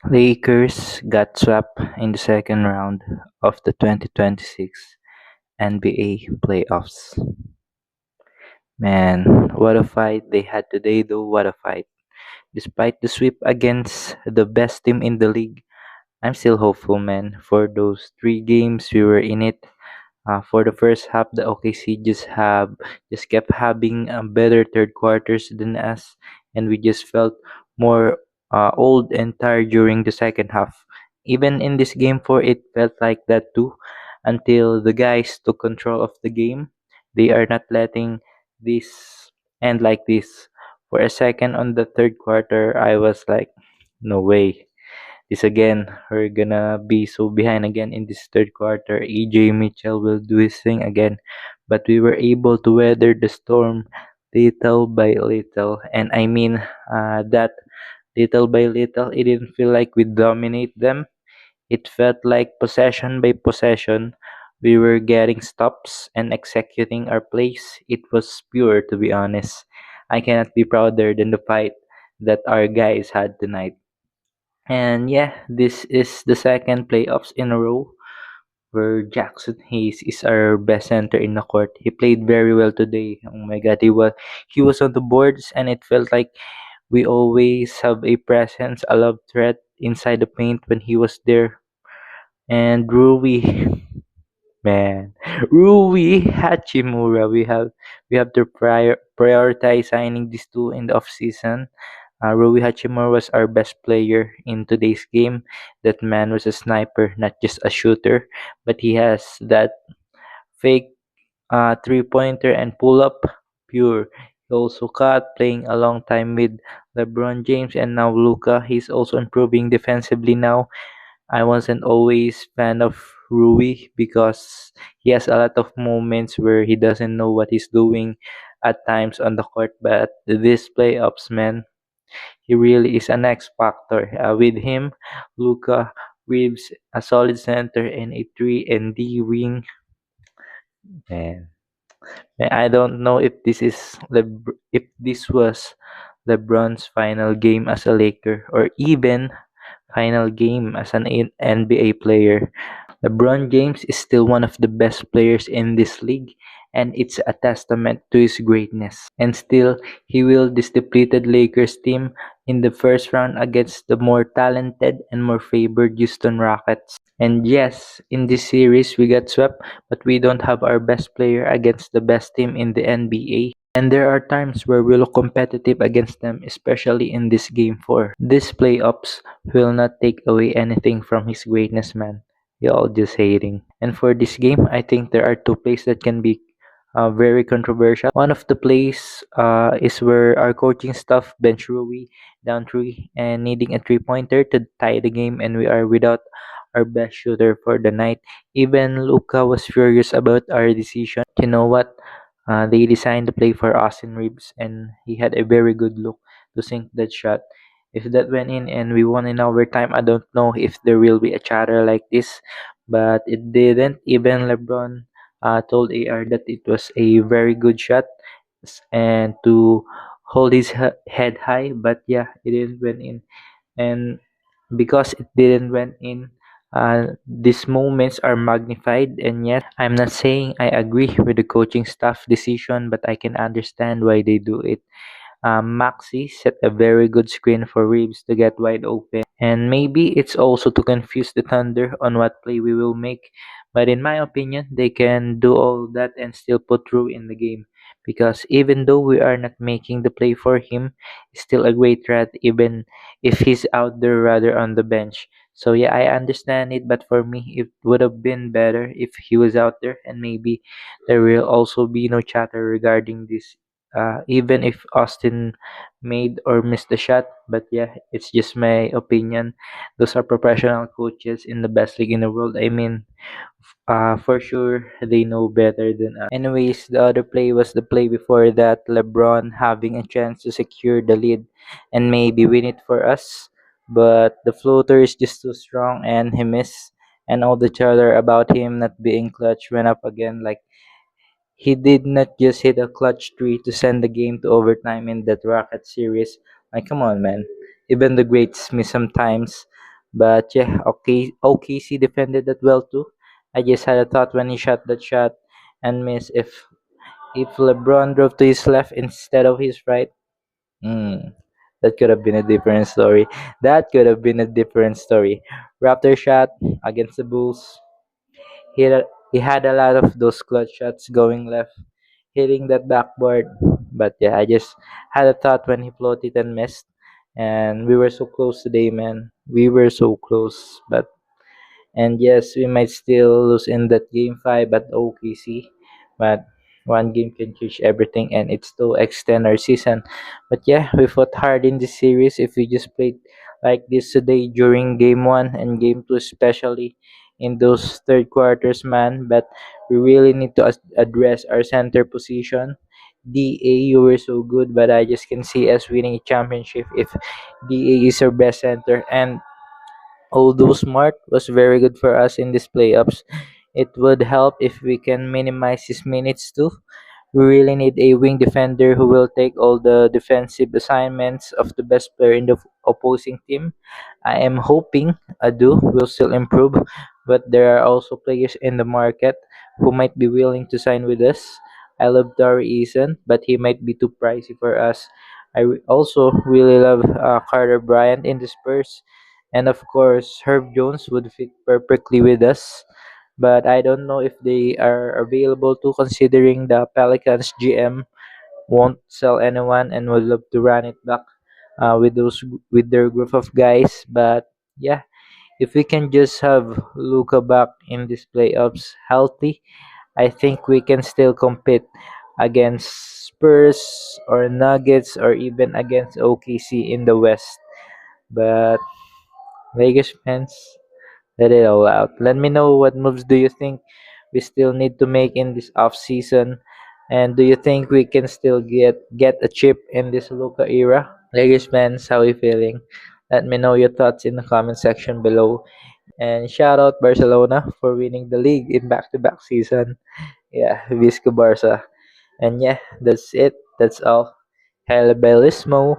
Lakers got swept in the second round of the 2026 NBA playoffs. Man, what a fight they had today, though. What a fight. Despite the sweep against the best team in the league, I'm still hopeful, man. For those 3 games, we were in it. For the first half, the OKC just kept having better third quarters than us, and we just felt more old and tired during the second half. Even in this game 4, it felt like that too, until the guys took control of the game. They are not letting this end like this. For a second on the third quarter, I was like, no way. This again, we're gonna be so behind again in this third quarter. EJ Mitchell will do his thing again, but we were able to weather the storm little by little. And I mean that little by little, it didn't feel like we dominate them. It felt like possession by possession. We were getting stops and executing our plays. It was pure, to be honest. I cannot be prouder than the fight that our guys had tonight. And yeah, this is the second playoffs in a row where Jackson Hayes is our best center in the court. He played very well today. Oh my god, he was on the boards and it felt like we always have a presence, a love threat inside the paint when he was there. And Rui, man, Rui Hachimura, we have to prioritize signing these two in the off season. Rui Hachimura was our best player in today's game. That man was a sniper, not just a shooter, but he has that fake three-pointer and pull-up pure. He also caught playing a long time with LeBron James and now Luka. He's also improving defensively now. I wasn't always fan of Rui because he has a lot of moments where he doesn't know what he's doing at times on the court. But this playoffs, man, he really is an X factor. With him, Luka Reeves, a solid center and a 3 and D wing. Man, I don't know if if this was LeBron's final game as a Laker or even final game as an NBA player. LeBron James is still one of the best players in this league, and it's a testament to his greatness. And still, he will this depleted Lakers team in the first round against the more talented and more favored Houston Rockets. And yes, in this series we got swept, but we don't have our best player against the best team in the NBA. And there are times where we look competitive against them, especially in this game 4. This playoffs will not take away anything from his greatness, man. Y'all just hating. And for this game, I think there are 2 plays that can be very controversial. One of the plays is where our coaching staff bench Rui down 3 and needing a 3-pointer to tie the game, and we are without our best shooter for the night. Even Luca was furious about our decision. You know what? They designed the play for Austin Reeves, and he had a very good look to sink that shot. If that went in and we won in overtime, I don't know if there will be a chatter like this, but it didn't. Even LeBron told AR that it was a very good shot and to hold his head high, but yeah, it didn't went in. And because it didn't went in, these moments are magnified. And yet I'm not saying I agree with the coaching staff decision, but I can understand why they do it. Maxi set a very good screen for Reeves to get wide open, and maybe it's also to confuse the Thunder on what play we will make. But in my opinion, they can do all that and still put Rue in the game because even though we are not making the play for him, he's still a great threat even if he's out there rather on the bench. So yeah, I understand it, but for me, it would have been better if he was out there, and maybe there will also be no chatter regarding this even if Austin made or missed the shot. But yeah, it's just my opinion. Those are professional coaches in the best league in the world. I mean, for sure, they know better than us. Anyways, the other play was the play before that, LeBron having a chance to secure the lead and maybe win it for us. But the floater is just too strong and he missed. And all the chatter about him not being clutch went up again. Like he did not just hit a clutch three to send the game to overtime in that Rocket series. Like, come on, man. Even the greats miss sometimes. But yeah, okay, OKC defended that well too. I just had a thought when he shot that shot and missed. If LeBron drove to his left instead of his right, mm, that could have been a different story. That could have been a different story. Raptor shot against the Bulls. He had a lot of those clutch shots going left, hitting that backboard. But yeah, I just had a thought when he floated and missed. And we were so close today, man. We were so close. And yes, we might still lose in that game 5 at OKC, but one game can change everything, and it's to extend our season. But yeah, we fought hard in this series. If we just played like this today during game 1 and game 2, especially in those third quarters, man. But we really need to address our center position. DA, you were so good, but I just can see us winning a championship if DA is our best center. And although Smart was very good for us in these playoffs, it would help if we can minimize his minutes too. We really need a wing defender who will take all the defensive assignments of the best player in the opposing team. I am hoping Adu will still improve, but there are also players in the market who might be willing to sign with us. I love Dari Eason, but he might be too pricey for us. Also really love Carter Bryant in the Spurs, and of course Herb Jones would fit perfectly with us. But I don't know if they are available too, considering the Pelicans GM won't sell anyone and would love to run it back with their group of guys. But yeah, if we can just have Luca back in these playoffs healthy, I think we can still compete against Spurs or Nuggets or even against OKC in the West. But Lakers fans, let it all out. Let me know what moves do you think we still need to make in this off season, and do you think we can still get a chip in this Luka era? Lakers fans, how you feeling? Let me know your thoughts in the comment section below. And shout out Barcelona for winning the league in back-to-back season. Yeah, Visca Barca. And yeah, that's it. That's all. Hello, Belismo.